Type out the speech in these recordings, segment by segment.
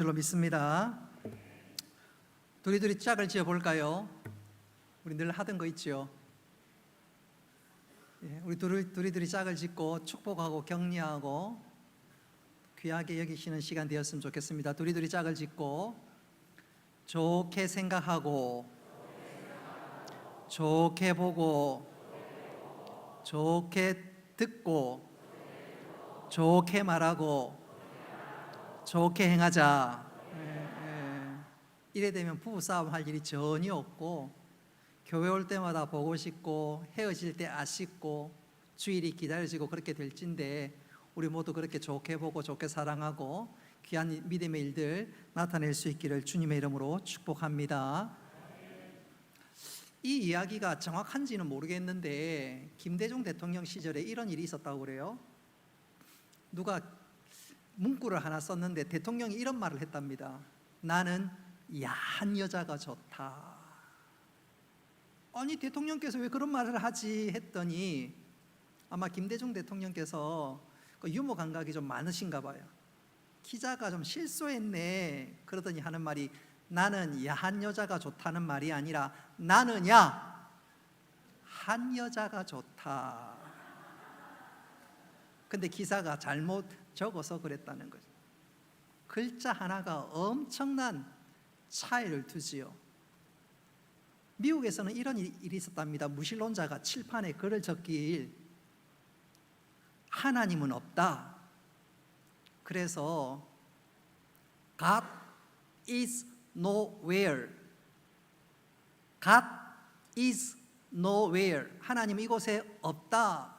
줄로 믿습니다. 두리두리 짝을 지어 볼까요? 우리 늘 하던 거 있죠. 우리 두리두리 짝을 짓고 축복하고 격려하고 귀하게 여기시는 시간 되었으면 좋겠습니다. 두리두리 짝을 짓고 좋게 생각하고 좋게 보고 좋게 듣고 좋게 말하고 좋게 행하자. 이래 되면 부부싸움 할 일이 전혀 없고 교회 올 때마다 보고 싶고 헤어질 때 아쉽고 주일이 기다려지고 그렇게 될진데 우리 모두 그렇게 좋게 보고 좋게 사랑하고 귀한 믿음의 일들 나타낼 수 있기를 주님의 이름으로 축복합니다. 이 이야기가 정확한지는 모르겠는데 김대중 대통령 시절에 이런 일이 있었다고 그래요. 누가 문구를 하나 썼는데 대통령이 이런 말을 했답니다. 나는 야한 여자가 좋다. 아니 대통령께서 왜 그런 말을 하지 했더니 아마 김대중 대통령께서 그 유머 감각이 좀 많으신가 봐요. 기자가 좀 실수했네 그러더니 하는 말이 나는 야한 여자가 좋다는 말이 아니라 나는 한 여자가 좋다. 근데 기사가 잘못 적어서 그랬다는 거죠. 글자 하나가 엄청난 차이를 두지요. 미국에서는 이런 일이 있었답니다. 무신론자가 칠판에 글을 적길 하나님은 없다. 그래서 God is nowhere. God is nowhere. 하나님 이곳에 없다.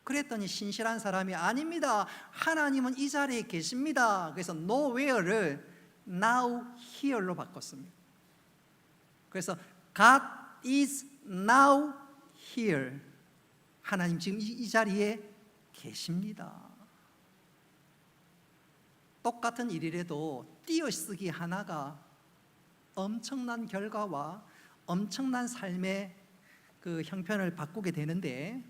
그랬더니 신실한 사람이 아닙니다. 하나님은 이 자리에 계십니다. 그래서 nowhere를 now here로 바꿨습니다. 그래서 God is now here. 하나님 지금 이 자리에 계십니다. 똑같은 일이라도 띄어쓰기 하나가 엄청난 결과와 엄청난 삶의 그 형편을 바꾸게 되는데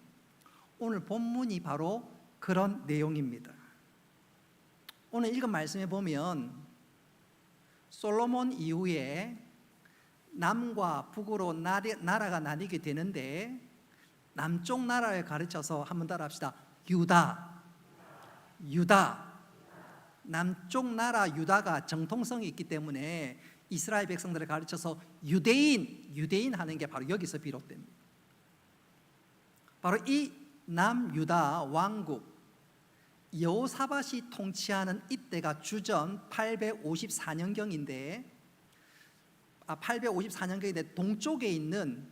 오늘 본문이 바로 그런 내용입니다. 오늘 읽은 말씀에 보면 솔로몬 이후에 남과 북으로 나라가 나뉘게 되는데 남쪽 나라를 가르쳐서 한번 따라합시다. 유다. 남쪽 나라 유다가 정통성이 있기 때문에 이스라엘 백성들을 가르쳐서 유대인 하는 게 바로 여기서 비롯됩니다. 바로 이 남유다 왕국 여호사밧이 통치하는 이때가 주전 854년경인데 854년경인데 동쪽에 있는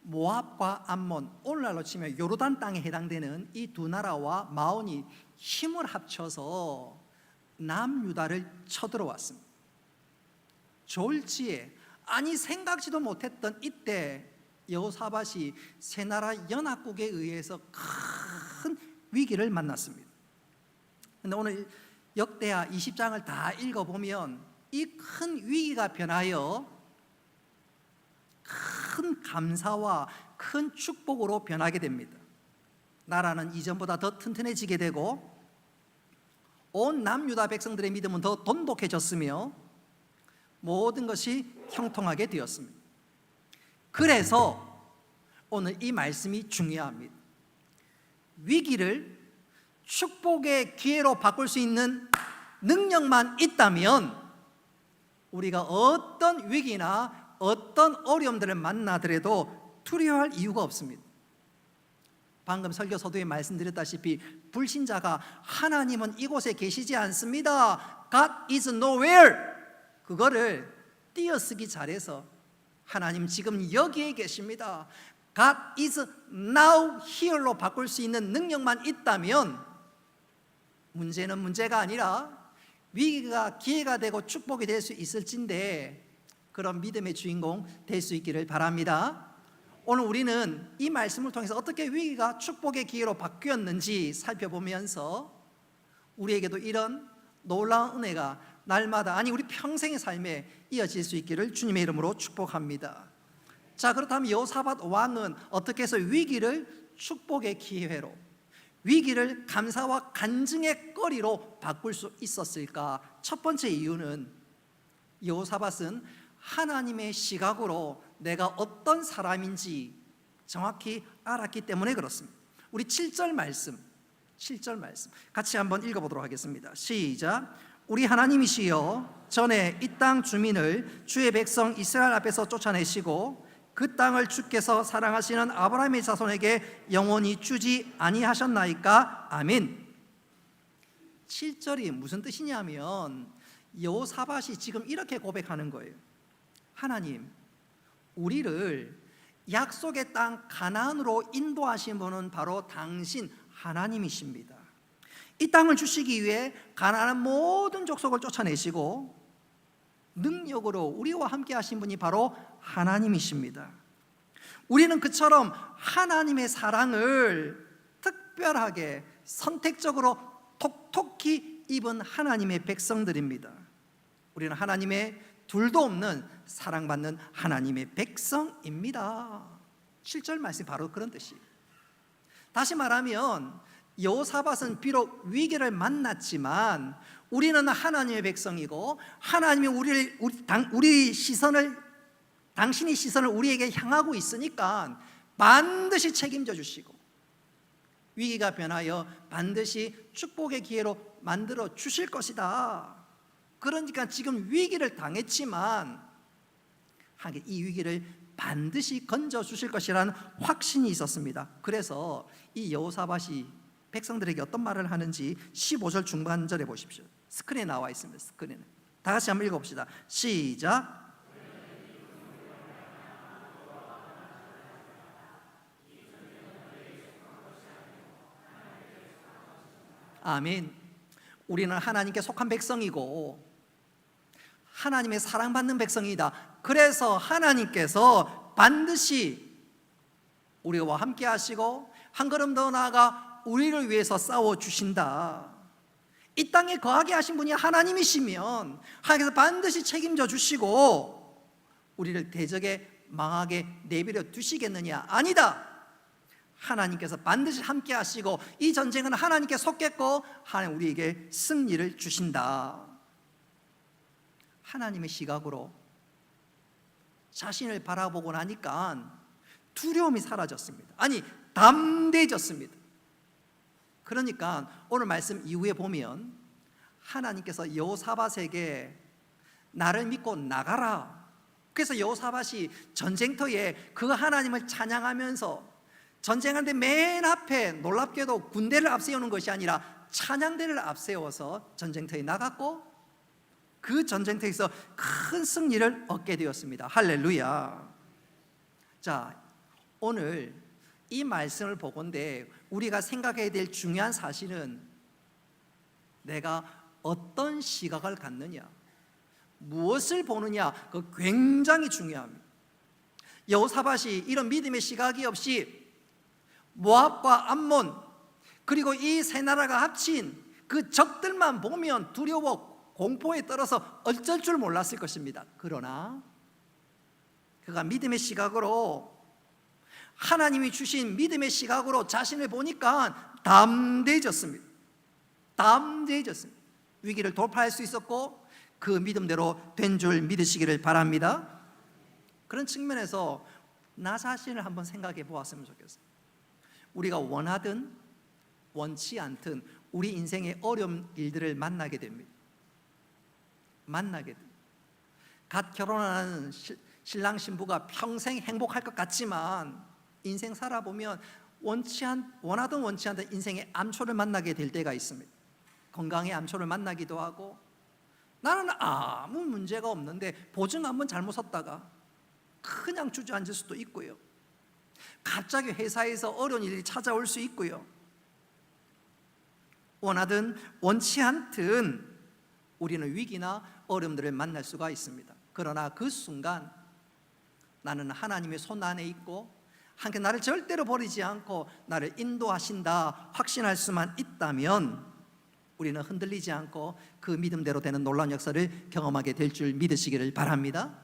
모압과 암몬, 오늘날로 치면 요르단 땅에 해당되는 이 두 나라와 마온이 힘을 합쳐서 남유다를 쳐들어왔습니다. 졸지에 아니 생각지도 못했던 이때 여호사밧이 세 나라 연합국에 의해서 큰 위기를 만났습니다. 그런데 오늘 역대하 20장을 다 읽어보면 이 큰 위기가 변하여 큰 감사와 큰 축복으로 변하게 됩니다. 나라는 이전보다 더 튼튼해지게 되고 온 남유다 백성들의 믿음은 더 돈독해졌으며 모든 것이 형통하게 되었습니다. 그래서 오늘 이 말씀이 중요합니다. 위기를 축복의 기회로 바꿀 수 있는 능력만 있다면 우리가 어떤 위기나 어떤 어려움들을 만나더라도 두려워할 이유가 없습니다. 방금 설교 서두에 말씀드렸다시피 불신자가 하나님은 이곳에 계시지 않습니다. God is nowhere. 그거를 띄어쓰기 잘해서 하나님 지금 여기에 계십니다. God is now here로 바꿀 수 있는 능력만 있다면 문제는 문제가 아니라 위기가 기회가 되고 축복이 될 수 있을진데 그런 믿음의 주인공 될 수 있기를 바랍니다. 오늘 우리는 이 말씀을 통해서 어떻게 위기가 축복의 기회로 바뀌었는지 살펴보면서 우리에게도 이런 놀라운 은혜가 날마다 아니 우리 평생의 삶에 이어질 수 있기를 주님의 이름으로 축복합니다. 자, 그렇다면 여호사밧 왕은 어떻게 해서 위기를 축복의 기회로, 위기를 감사와 간증의 거리로 바꿀 수 있었을까? 첫 번째 이유는 여호사밧은 하나님의 시각으로 내가 어떤 사람인지 정확히 알았기 때문에 그렇습니다. 우리 7절 말씀 같이 한번 읽어보도록 하겠습니다. 시작. 우리 하나님이시여 전에 이 땅 주민을 주의 백성 이스라엘 앞에서 쫓아내시고 그 땅을 주께서 사랑하시는 아브라함의 자손에게 영원히 주지 아니하셨나이까? 아멘. 7절이 무슨 뜻이냐면 여호사밧이 지금 이렇게 고백하는 거예요. 하나님, 우리를 약속의 땅 가나안으로 인도하신 분은 바로 당신 하나님이십니다. 이 땅을 주시기 위해 가나안 모든 족속을 쫓아내시고 능력으로 우리와 함께 하신 분이 바로 하나님이십니다. 우리는 그처럼 하나님의 사랑을 특별하게 선택적으로 톡톡히 입은 하나님의 백성들입니다. 우리는 하나님의 둘도 없는 사랑받는 하나님의 백성입니다. 7절 말씀이 바로 그런 뜻이에요. 다시 말하면 여호사밧은 비록 위기를 만났지만 우리는 하나님의 백성이고 하나님이 우리 시선을, 당신의 시선을 우리에게 향하고 있으니까 반드시 책임져 주시고 위기가 변하여 반드시 축복의 기회로 만들어 주실 것이다. 그러니까 지금 위기를 당했지만 이 위기를 반드시 건져 주실 것이라는 확신이 있었습니다. 그래서 이 여호사밧이 백성들에게 어떤 말을 하는지 15절 중반절에 보십시오. 스크린에 나와 있습니다. 스크린에. 다 같이 한번 읽어봅시다. 시작. 아멘. 우리는 하나님께 속한 백성이고 하나님의 사랑받는 백성이다. 그래서 하나님께서 반드시 우리와 함께 하시고 한 걸음 더 나아가 우리를 위해서 싸워주신다. 이 땅에 거하게 하신 분이 하나님이시면 하나님께서 반드시 책임져 주시고 우리를 대적에 망하게 내버려 두시겠느냐? 아니다. 하나님께서 반드시 함께 하시고 이 전쟁은 하나님께 속겠고 하나님 우리에게 승리를 주신다. 하나님의 시각으로 자신을 바라보고 나니까 두려움이 사라졌습니다. 아니, 담대해졌습니다. 그러니까 오늘 말씀 이후에 보면 하나님께서 여호사밧에게 나를 믿고 나가라. 그래서 여호사밧이 전쟁터에 그 하나님을 찬양하면서 전쟁하는데 맨 앞에 놀랍게도 군대를 앞세우는 것이 아니라 찬양대를 앞세워서 전쟁터에 나갔고 그 전쟁터에서 큰 승리를 얻게 되었습니다. 할렐루야. 자, 오늘 이 말씀을 보건대 우리가 생각해야 될 중요한 사실은 내가 어떤 시각을 갖느냐, 무엇을 보느냐, 그 굉장히 중요합니다. 여호사밧이 이런 믿음의 시각이 없이 모압과 암몬 그리고 이 세 나라가 합친 그 적들만 보면 두려워 공포에 떨어서 어쩔 줄 몰랐을 것입니다. 그러나 그가 믿음의 시각으로 하나님이 주신 믿음의 시각으로 자신을 보니까 담대해졌습니다. 위기를 돌파할 수 있었고 그 믿음대로 된 줄 믿으시기를 바랍니다. 그런 측면에서 나 자신을 한번 생각해 보았으면 좋겠어요. 우리가 원하든 원치 않든 우리 인생의 어려운 일들을 만나게 됩니다. 갓 결혼하는 신랑 신부가 평생 행복할 것 같지만 인생 살아보면 원하든 원치 않든 인생의 암초를 만나게 될 때가 있습니다. 건강의 암초를 만나기도 하고 나는 아무 문제가 없는데 보증 한번 잘못 섰다가 그냥 주저앉을 수도 있고요. 갑자기 회사에서 어려운 일이 찾아올 수 있고요. 원하든 원치 않든 우리는 위기나 어려움들을 만날 수가 있습니다. 그러나 그 순간 나는 하나님의 손 안에 있고 함께 나를 절대로 버리지 않고 나를 인도하신다 확신할 수만 있다면 우리는 흔들리지 않고 그 믿음대로 되는 놀라운 역사를 경험하게 될 줄 믿으시기를 바랍니다.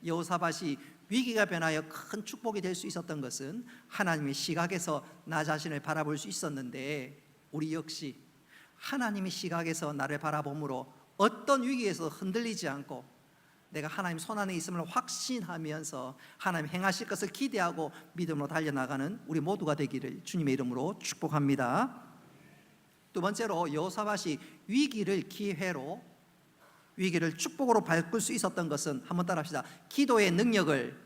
여호사밧이 위기가 변하여 큰 축복이 될 수 있었던 것은 하나님의 시각에서 나 자신을 바라볼 수 있었는데 우리 역시 하나님의 시각에서 나를 바라봄으로 어떤 위기에서 흔들리지 않고 내가 하나님 손 안에 있음을 확신하면서 하나님 행하실 것을 기대하고 믿음으로 달려나가는 우리 모두가 되기를 주님의 이름으로 축복합니다. 두 번째로 여호사밧이 위기를 기회로, 위기를 축복으로 바꿀 수 있었던 것은, 한번 따라합시다. 기도의 능력을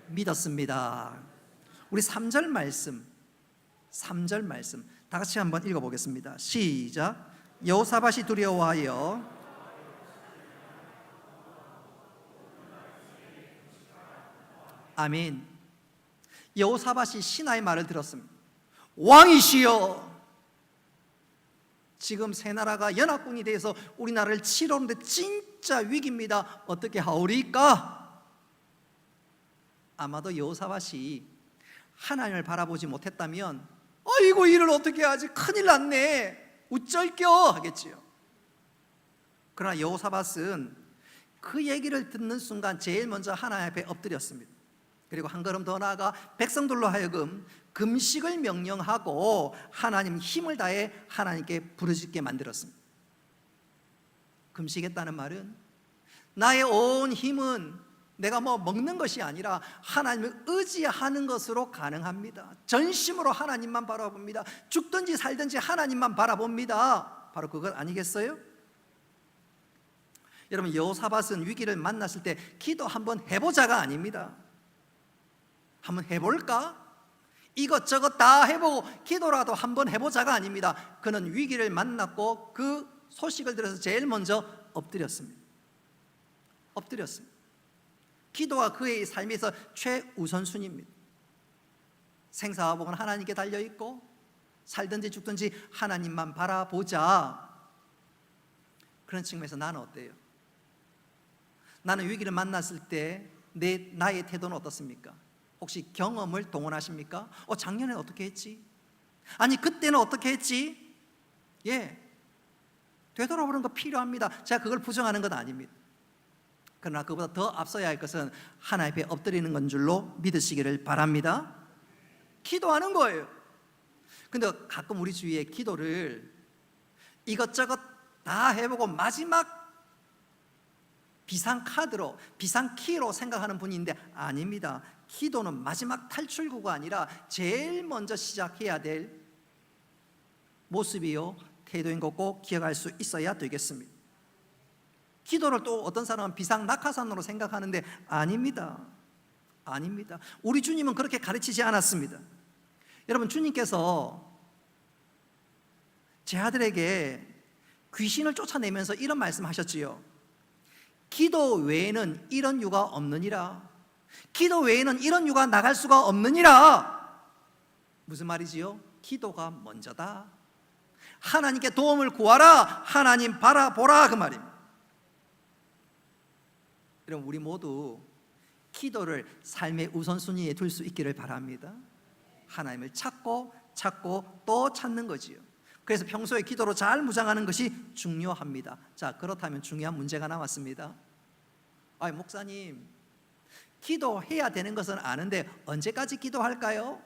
믿었습니다. 우리 3절 말씀 다 같이 한번 읽어보겠습니다. 시작. 여호사밧이 두려워하여 아멘. 여호사밧이 신하의 말을 들었습니다. 왕이시여, 지금 새 나라가 연합군이 돼서 우리나라를 치러오는데 진짜 위기입니다. 어떻게 하오리까? 아마도 여호사밧이 하나님을 바라보지 못했다면 아이고 이를 어떻게 하지, 큰일 났네, 우쩔겨 하겠지요. 그러나 여호사밧은 그 얘기를 듣는 순간 제일 먼저 하나님 앞에 엎드렸습니다. 그리고 한 걸음 더 나아가 백성들로 하여금 금식을 명령하고 하나님 힘을 다해 하나님께 부르짖게 만들었습니다. 금식했다는 말은 나의 온 힘은 내가 뭐 먹는 것이 아니라 하나님을 의지하는 것으로 가능합니다. 전심으로 하나님만 바라봅니다. 죽든지 살든지 하나님만 바라봅니다. 바로 그것 아니겠어요? 여러분, 여호사밧은 위기를 만났을 때 기도 한번 해보자가 아닙니다. 한번 해볼까? 이것저것 다 해보고 기도라도 한번 해보자가 아닙니다. 그는 위기를 만났고 그 소식을 들어서 제일 먼저 엎드렸습니다. 기도가 그의 삶에서 최우선순위입니다. 생사화복은 하나님께 달려있고 살든지 죽든지 하나님만 바라보자. 그런 측면에서 나는 어때요? 나는 위기를 만났을 때 나의 태도는 어떻습니까? 혹시 경험을 동원하십니까? 작년에 어떻게 했지? 아니 그때는 어떻게 했지? 예, 되돌아보는 거 필요합니다. 제가 그걸 부정하는 건 아닙니다. 그러나 그보다 더 앞서야 할 것은 하나님 앞에 엎드리는 건 줄로 믿으시기를 바랍니다. 기도하는 거예요. 근데 가끔 우리 주위에 기도를 이것저것 다 해보고 마지막 비상카드로, 비상키로 생각하는 분이 있는데 아닙니다. 기도는 마지막 탈출구가 아니라 제일 먼저 시작해야 될 모습이요, 태도인 거 꼭 기억할 수 있어야 되겠습니다. 기도를 또 어떤 사람은 비상낙하산으로 생각하는데 아닙니다. 우리 주님은 그렇게 가르치지 않았습니다. 여러분, 주님께서 제 아들에게 귀신을 쫓아내면서 이런 말씀하셨지요. 기도 외에는 이런 유가 없느니라. 기도 외에는 이런 유가 나갈 수가 없느니라. 무슨 말이지요? 기도가 먼저다. 하나님께 도움을 구하라. 하나님 바라보라, 그 말입니다. 여러분, 우리 모두 기도를 삶의 우선순위에 둘 수 있기를 바랍니다. 하나님을 찾고 또 찾는 거지요. 그래서 평소에 기도로 잘 무장하는 것이 중요합니다. 자, 그렇다면 중요한 문제가 나왔습니다. 목사님, 기도해야 되는 것은 아는데 언제까지 기도할까요?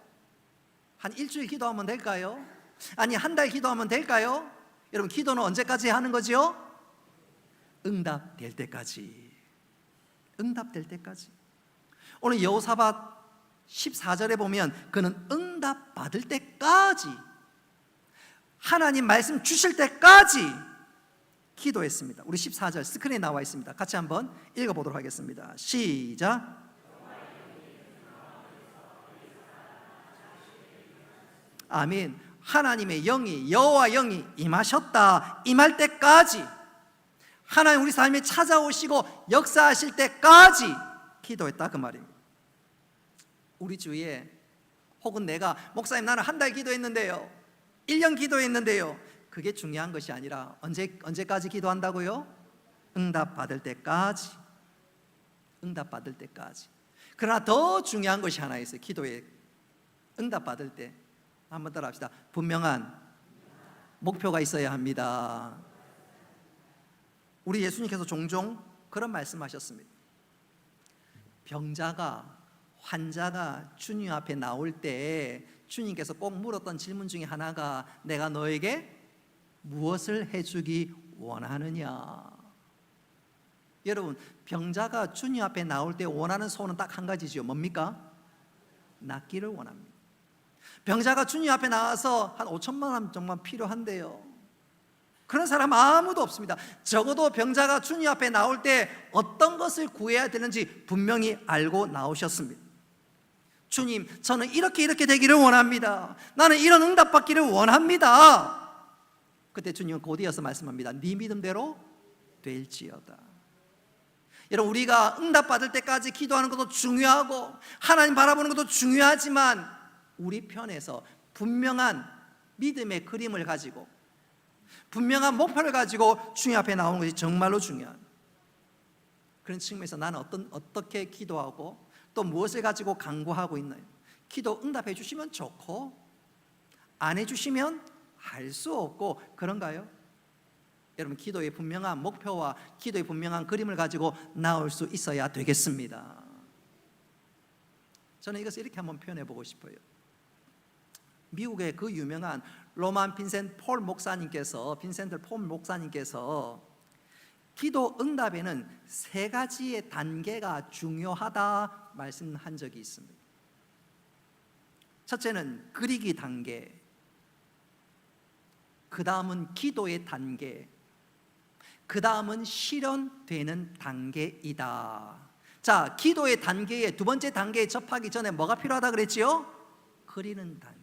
한 일주일 기도하면 될까요? 아니, 한 달 기도하면 될까요? 여러분, 기도는 언제까지 하는 거죠? 응답될 때까지. 오늘 여호사밧 14절에 보면 그는 응답받을 때까지, 하나님 말씀 주실 때까지 기도했습니다. 우리 14절 스크린에 나와 있습니다. 같이 한번 읽어보도록 하겠습니다. 시작. 아멘. 하나님의 영이, 여호와 영이 임하셨다, 임할 때까지, 하나님 우리 삶에 찾아오시고 역사하실 때까지 기도했다, 그 말입니다. 우리 주위에 혹은 내가 목사님 나는 한 달 기도했는데요, 1년 기도했는데요, 그게 중요한 것이 아니라 언제까지 기도한다고요? 응답받을 때까지. 그러나 더 중요한 것이 하나 있어요. 기도에 응답받을 때 한번 따라합시다. 분명한 목표가 있어야 합니다. 우리 예수님께서 종종 그런 말씀하셨습니다. 병자가, 환자가 주님 앞에 나올 때 주님께서 꼭 물었던 질문 중에 하나가 내가 너에게 무엇을 해주기 원하느냐? 여러분, 병자가 주님 앞에 나올 때 원하는 소원은 딱 한 가지죠. 뭡니까? 낫기를 원합니다. 병자가 주님 앞에 나와서 한 5천만 원 정말 필요한데요, 그런 사람 아무도 없습니다. 적어도 병자가 주님 앞에 나올 때 어떤 것을 구해야 되는지 분명히 알고 나오셨습니다. 주님, 저는 이렇게 되기를 원합니다. 나는 이런 응답 받기를 원합니다. 그때 주님은 곧이어서 말씀합니다. 네 믿음대로 될지어다. 여러분, 우리가 응답 받을 때까지 기도하는 것도 중요하고 하나님 바라보는 것도 중요하지만 우리 편에서 분명한 믿음의 그림을 가지고 분명한 목표를 가지고 주님 앞에 나오는 것이 정말로 중요한, 그런 측면에서 나는 어떻게 기도하고 또 무엇을 가지고 간구하고 있나요? 기도 응답해 주시면 좋고 안 해주시면 할 수 없고 그런가요? 여러분, 기도의 분명한 목표와 기도의 분명한 그림을 가지고 나올 수 있어야 되겠습니다. 저는 이것을 이렇게 한번 표현해 보고 싶어요. 미국의 그 유명한 로만 빈센트 폴 목사님께서 기도 응답에는 3가지의 단계가 중요하다 말씀한 적이 있습니다. 첫째는 그리기 단계, 그 다음은 기도의 단계, 그 다음은 실현되는 단계이다. 자, 기도의 단계의 두 번째 단계에 접하기 전에 뭐가 필요하다 그랬지요? 그리는 단계.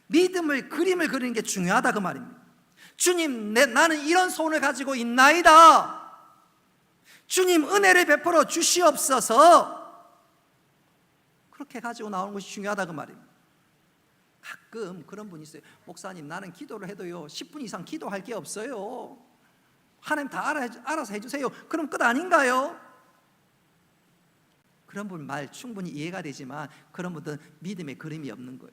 믿음을 그림을 그리는 게 중요하다 그 말입니다. 주님, 나는 이런 소원을 가지고 있나이다. 주님, 은혜를 베풀어 주시옵소서. 그렇게 가지고 나오는 것이 중요하다 그 말입니다. 가끔 그런 분이 있어요. 목사님, 나는 기도를 해도요 10분 이상 기도할 게 없어요. 하나님 다 알아서 해주세요. 그럼 끝 아닌가요? 그런 분 말 충분히 이해가 되지만 그런 분들은 믿음의 그림이 없는 거예요.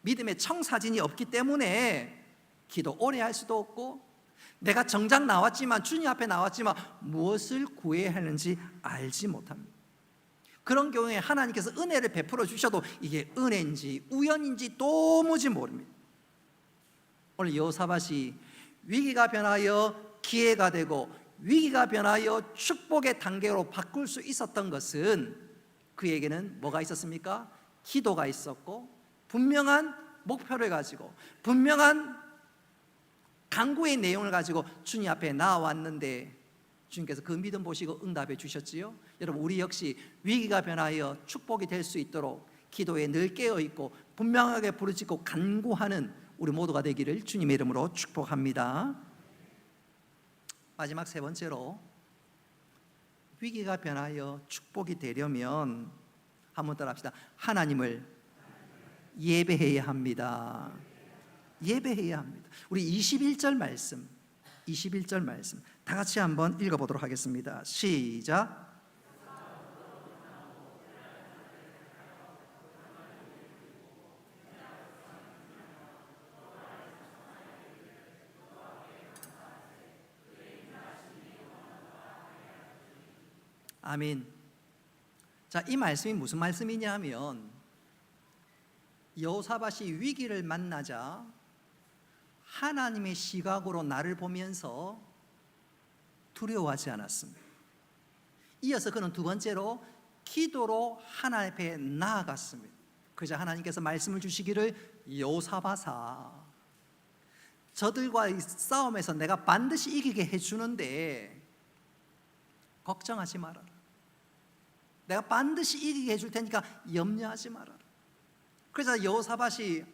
믿음의 청사진이 없기 때문에 기도 오래 할 수도 없고, 내가 정작 나왔지만 주님 앞에 나왔지만 무엇을 구해야 하는지 알지 못합니다. 그런 경우에 하나님께서 은혜를 베풀어 주셔도 이게 은혜인지 우연인지 도무지 모릅니다. 오늘 여호사밧이 위기가 변하여 기회가 되고 위기가 변하여 축복의 단계로 바꿀 수 있었던 것은 그에게는 뭐가 있었습니까? 기도가 있었고 분명한 목표를 가지고 분명한 간구의 내용을 가지고 주님 앞에 나왔는데 주님께서 그 믿음 보시고 응답해 주셨지요. 여러분, 우리 역시 위기가 변하여 축복이 될 수 있도록 기도에 늘 깨어있고 분명하게 부르짖고 간구하는 우리 모두가 되기를 주님의 이름으로 축복합니다. 마지막 3번째로, 위기가 변하여 축복이 되려면 한번 따라 합시다. 하나님을 예배해야 합니다. 예배해야 합니다. 우리 21절 말씀 다 같이 한번 읽어보도록 하겠습니다. 시작. 아멘. 자, 이 말씀이 무슨 말씀이냐면 여호사밧이 위기를 만나자 하나님의 시각으로 나를 보면서 두려워하지 않았습니다. 이어서 그는 두 번째로 기도로 하나님 앞에 나아갔습니다. 그러자 하나님께서 말씀을 주시기를, 여호사밧아, 저들과의 싸움에서 내가 반드시 이기게 해주는데 걱정하지 말아라. 내가 반드시 이기게 해줄 테니까 염려하지 말아라. 그래서 여호사밧이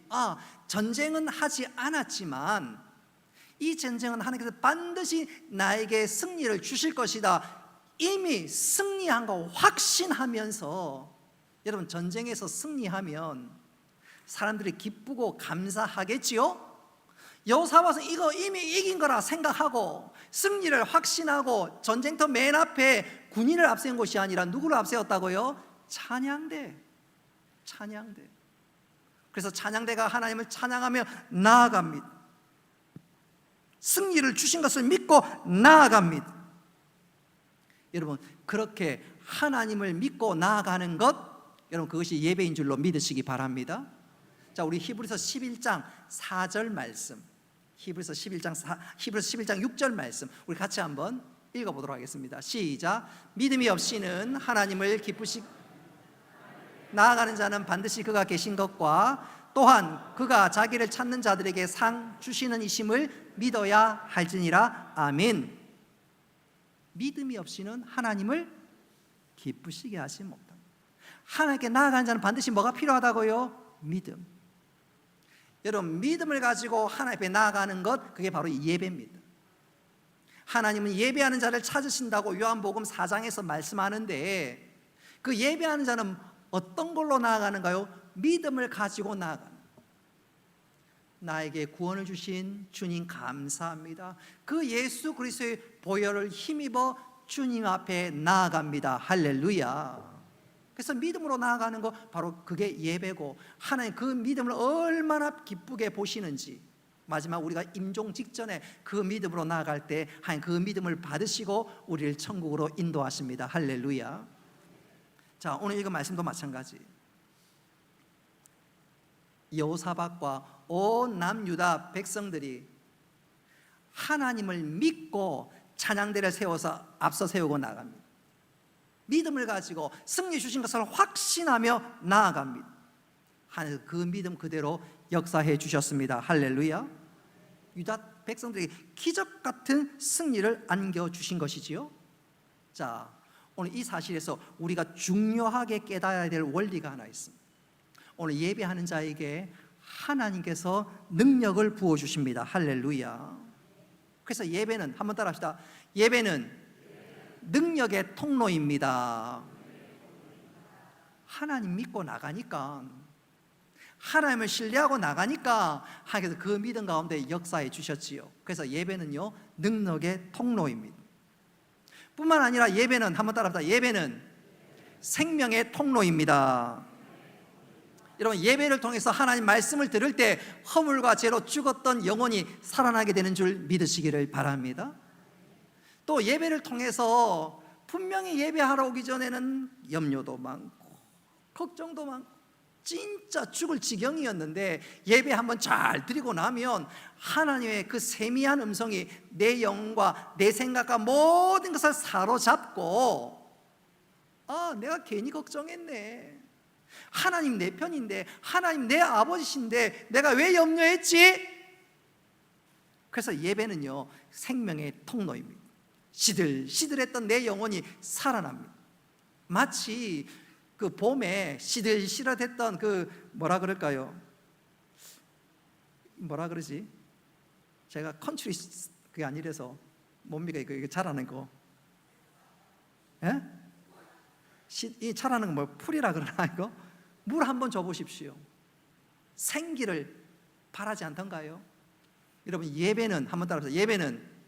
전쟁은 하지 않았지만 이 전쟁은 하나님께서 반드시 나에게 승리를 주실 것이다, 이미 승리한 거 확신하면서, 여러분, 전쟁에서 승리하면 사람들이 기쁘고 감사하겠지요? 여호사밧은 이거 이미 이긴 거라 생각하고 승리를 확신하고 전쟁터 맨 앞에 군인을 앞세운 것이 아니라 누구를 앞세웠다고요? 찬양대. 그래서 찬양대가 하나님을 찬양하며 나아갑니다. 승리를 주신 것을 믿고 나아갑니다. 여러분, 그렇게 하나님을 믿고 나아가는 것, 여러분, 그것이 예배인 줄로 믿으시기 바랍니다. 자, 우리 히브리서 11장 4절 말씀 히브리서 11장 6절 말씀 우리 같이 한번 읽어보도록 하겠습니다. 시작. 믿음이 없이는 하나님을 나아가는 자는 반드시 그가 계신 것과 또한 그가 자기를 찾는 자들에게 상 주시는 이심을 믿어야 할지니라. 아멘. 믿음이 없이는 하나님을 기쁘시게 하지 못한다. 하나님께 나아가는 자는 반드시 뭐가 필요하다고요? 믿음. 여러분, 믿음을 가지고 하나님 앞에 나아가는 것, 그게 바로 예배입니다. 하나님은 예배하는 자를 찾으신다고 요한복음 4장에서 말씀하는데, 그 예배하는 자는 어떤 걸로 나아가는가요? 믿음을 가지고 나아가는. 나에게 구원을 주신 주님 감사합니다. 그 예수 그리스도의 보혈을 힘입어 주님 앞에 나아갑니다. 할렐루야. 그래서 믿음으로 나아가는 거 바로 그게 예배고, 하나님 그 믿음을 얼마나 기쁘게 보시는지, 마지막 우리가 임종 직전에 그 믿음으로 나아갈 때 하나님 그 믿음을 받으시고 우리를 천국으로 인도하십니다. 할렐루야. 자, 오늘 읽은 말씀도 마찬가지. 여호사밧과 온 남유다 백성들이 하나님을 믿고 찬양대를 세워서 앞서 세우고 나갑니다. 믿음을 가지고 승리 주신 것을 확신하며 나아갑니다. 하나님 그 믿음 그대로 역사해 주셨습니다. 할렐루야. 유다 백성들에게 기적 같은 승리를 안겨주신 것이지요. 자, 오늘 이 사실에서 우리가 중요하게 깨달아야 될 원리가 하나 있습니다. 오늘 예배하는 자에게 하나님께서 능력을 부어주십니다. 할렐루야. 그래서 예배는, 한번 따라 합시다. 예배는 능력의 통로입니다. 하나님 믿고 나가니까, 하나님을 신뢰하고 나가니까 하나님께서 그 믿음 가운데 역사해 주셨지요. 그래서 예배는요, 능력의 통로입니다. 뿐만 아니라 예배는, 한번 따라합시다. 예배는 생명의 통로입니다. 여러분, 예배를 통해서 하나님 말씀을 들을 때 허물과 죄로 죽었던 영혼이 살아나게 되는 줄 믿으시기를 바랍니다. 또 예배를 통해서 분명히 예배하러 오기 전에는 염려도 많고 걱정도 많고 진짜 죽을 지경이었는데, 예배 한번 잘 드리고 나면 하나님의 그 세미한 음성이 내 영과 내 생각과 모든 것을 사로잡고, 아, 내가 괜히 걱정했네, 하나님 내 편인데, 하나님 내 아버지신데 내가 왜 염려했지? 그래서 예배는요, 생명의 통로입니다. 시들시들했던 내 영혼이 살아납니다. 마치 그 봄에 시들시들했던 그 뭐라 그럴까요? 뭐라 그러지? 제가 컨트리 그게 아니라서 뭡니까 이거 자라는 거? 예? 이 자라는 거 뭐 풀이라 그러나 이거? 물 한번 줘보십시오. 생기를 바라지 않던가요? 여러분, 예배는, 한번 따라서, 예배는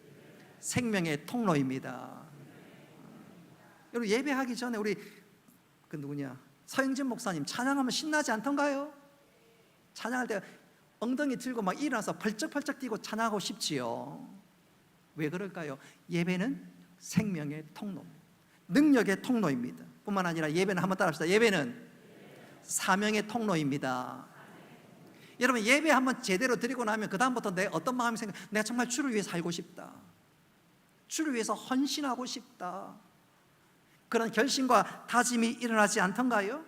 생명의 통로입니다. 여러분, 예배하기 전에 우리 그 누구냐, 서영진 목사님 찬양하면 신나지 않던가요? 찬양할 때 엉덩이 들고 막 일어나서 펄쩍펄쩍 뛰고 찬양하고 싶지요. 왜 그럴까요? 예배는 생명의 통로, 능력의 통로입니다. 뿐만 아니라 예배는, 한번 따라합시다. 예배는 사명의 통로입니다. 여러분, 예배 한번 제대로 드리고 나면 그 다음부터 내 어떤 마음이 생겨? 내가 정말 주를 위해 살고 싶다, 주를 위해서 헌신하고 싶다, 그런 결심과 다짐이 일어나지 않던가요?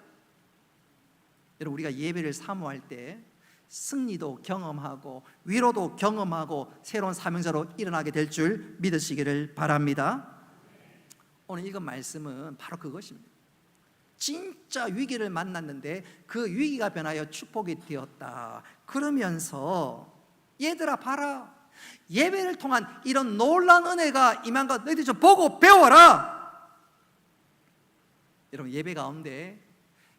여러분, 우리가 예배를 사모할 때 승리도 경험하고 위로도 경험하고 새로운 사명자로 일어나게 될 줄 믿으시기를 바랍니다. 오늘 읽은 말씀은 바로 그것입니다. 진짜 위기를 만났는데 그 위기가 변하여 축복이 되었다. 그러면서 얘들아 봐라, 예배를 통한 이런 놀라운 은혜가 임한 것 너희들 좀 보고 배워라. 여러분, 예배 가운데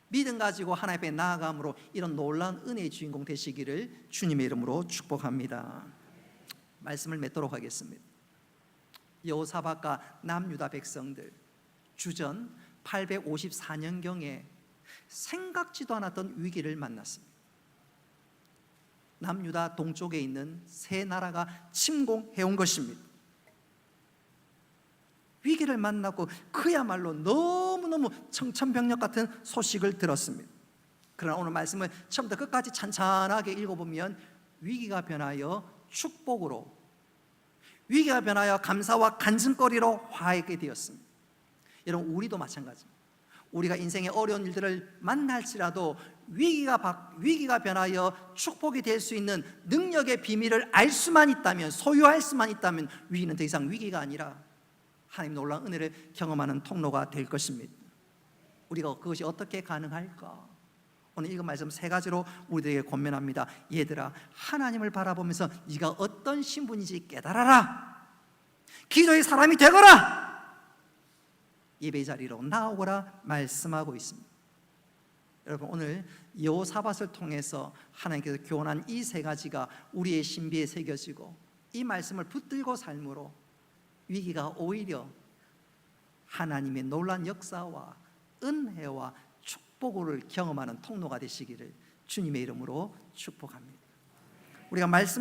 믿음 가지고 하나님 앞에 나아감으로 이런 놀라운 은혜의 주인공 되시기를 주님의 이름으로 축복합니다. 말씀을 맺도록 하겠습니다. 여호사밧과 남유다 백성들, 주전 854년경에 생각지도 않았던 위기를 만났습니다. 남유다 동쪽에 있는 세 나라가 침공해온 것입니다. 위기를 만나고 그야말로 너무너무 청천벽력 같은 소식을 들었습니다. 그러나 오늘 말씀을 처음부터 끝까지 찬찬하게 읽어보면 위기가 변하여 축복으로, 위기가 변하여 감사와 간증거리로 화하게 되었습니다. 여러분, 우리도 마찬가지입니다. 우리가 인생의 어려운 일들을 만날지라도 위기가 변하여 축복이 될 수 있는 능력의 비밀을 알 수만 있다면, 소유할 수만 있다면 위기는 더 이상 위기가 아니라 하나님 놀라운 은혜를 경험하는 통로가 될 것입니다. 우리가 그것이 어떻게 가능할까? 오늘 읽은 말씀 세 가지로 우리들에게 권면합니다. 얘들아, 하나님을 바라보면서 네가 어떤 신분인지 깨달아라. 기도의 사람이 되거라. 예배 자리로 나오거라 말씀하고 있습니다. 여러분, 오늘 여호사밧을 통해서 하나님께서 교훈한 이 세 가지가 우리의 신비에 새겨지고 이 말씀을 붙들고 삶으로 위기가 오히려 하나님의 놀라운 역사와 은혜와 축복을 경험하는 통로가 되시기를 주님의 이름으로 축복합니다. 우리가 말씀